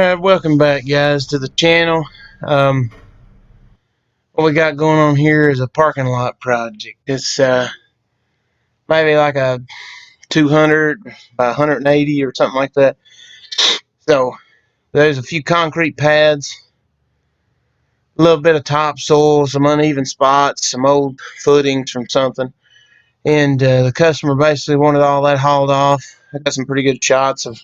Alright, welcome back guys to the channel. What we got going on here is a parking lot project. It's maybe like a 200 by 180 or something like that. So there's a few concrete pads, a little bit of topsoil, some uneven spots, some old footings from something, and the customer basically wanted all that hauled off. I got some pretty good shots of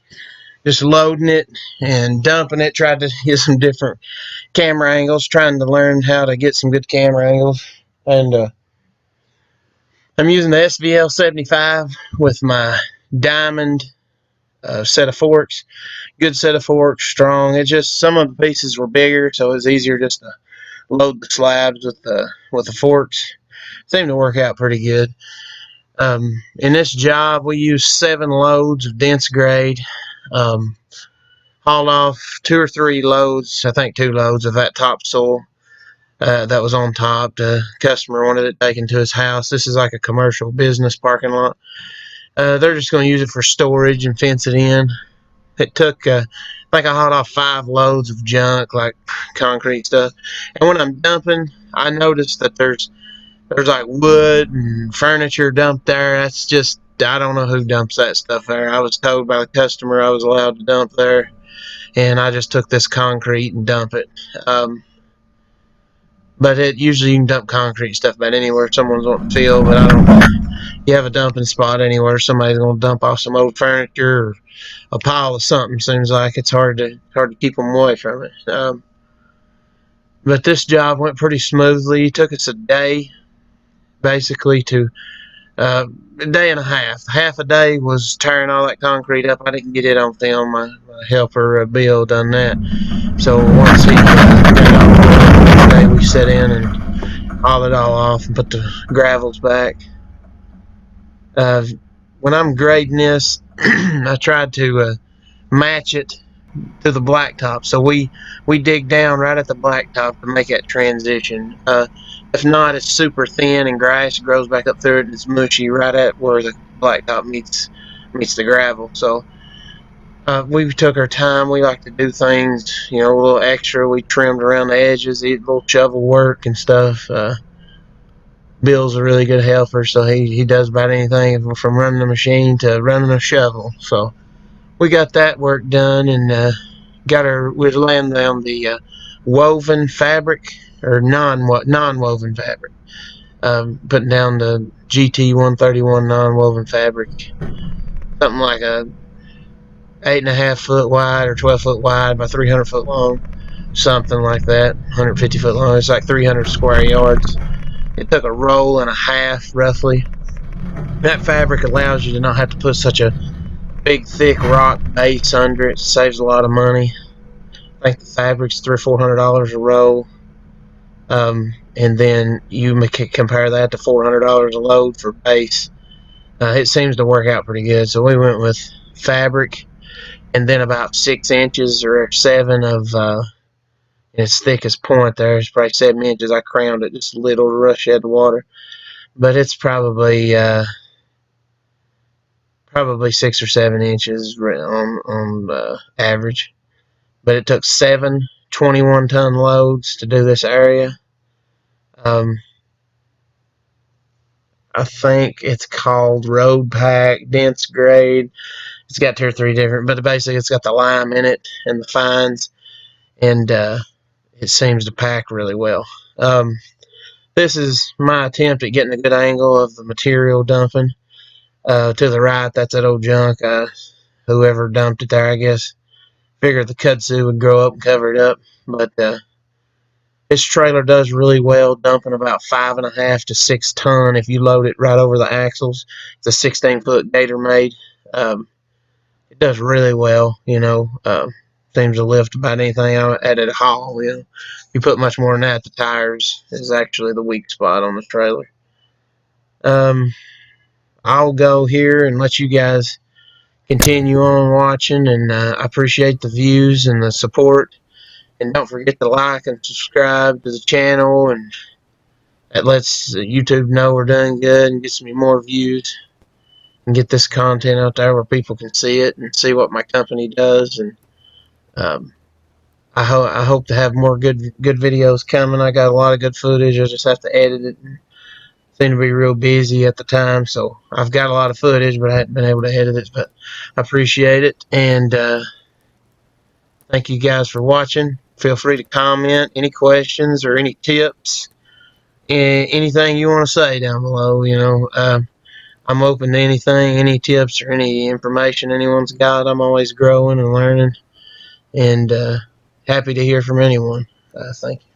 just loading it and dumping it. Tried to get some different camera angles, trying to learn how to get some good camera angles. And I'm using the SVL75 with my diamond set of forks. Good set of forks, strong. It just, some of the pieces were bigger, so it was easier just to load the slabs with the forks. Seemed to work out pretty good. In this job, we used 7 loads of dense grade. Hauled off 2 or 3 loads, I think 2 loads of that topsoil that was on top. The customer wanted it taken to his house. This is like a commercial business parking lot. They're just going to use it for storage and fence it in. It took, I think I hauled off 5 loads of junk, like concrete stuff. And when I'm dumping, I noticed that there's like wood and furniture dumped there. That's just, I don't know who dumps that stuff there. I was told by the customer I was allowed to dump there, and I just took this concrete and dump it. But it usually you can dump concrete stuff about anywhere someone's wanting to fill, but I don't. You have a dumping spot anywhere, somebody's gonna dump off some old furniture or a pile of something. Seems like it's hard to keep them away from it. But this job went pretty smoothly. It took us a day, basically, to a day and a half. Half a day was tearing all that concrete up. I didn't get it on film. My helper Bill done that. So once he got it all done, we set in and haul it all off and put the gravels back. When I'm grading this, I tried to match it to the blacktop. So we dig down right at the blacktop to make that transition. If not, it's super thin and grass grows back up through it. It's mushy right at where the blacktop meets the gravel. So we took our time. We like to do things, a little extra. We trimmed around the edges, did a little shovel work and stuff. Bill's a really good helper, so he does about anything from running the machine to running a shovel. So we got that work done, and we're laying down the woven fabric or non-woven fabric. Putting down the GT 131 non-woven fabric, something like a 8.5 foot wide or 12 foot wide by 300 foot long, something like that. 150 foot long. It's like 300 square yards. It took a roll and a half, roughly. That fabric allows you to not have to put such a big, thick rock base under it. Saves a lot of money. I think the fabric's $300 or $400 a roll. And then you compare that to $400 a load for base. It seems to work out pretty good. So we went with fabric, and then about 6 inches or 7 of its thickest point there. It's probably 7 inches. I crowned it just a little to rush out the water, but it's probably 6 or 7 inches on average. But it took 7 21-ton loads to do this area. I think it's called Road Pack Dense Grade. It's got 2 or 3 different, but basically it's got the lime in it and the fines, and it seems to pack really well. This is my attempt at getting a good angle of the material dumping. To the right, that's that old junk. Whoever dumped it there, I guess, figured the kudzu would grow up and cover it up. But this trailer does really well, dumping about 5.5 to 6 ton if you load it right over the axles. It's a 16-foot Gator made. It does really well, seems to lift about anything I added a haul. You put much more than that, the tires is actually the weak spot on the trailer. I'll go here and let you guys continue on watching, and I appreciate the views and the support. And don't forget to like and subscribe to the channel, and that lets YouTube know we're doing good and gets me more views and get this content out there where people can see it and see what my company does. And I hope to have more good videos coming. I got a lot of good footage. I just have to edit it. Seem to be real busy at the time, so I've got a lot of footage, but I hadn't been able to edit it. But I appreciate it, and thank you guys for watching. Feel free to comment any questions or any tips, anything you want to say down below. I'm open to anything, any tips or any information anyone's got. I'm always growing and learning, and happy to hear from anyone. Thank you.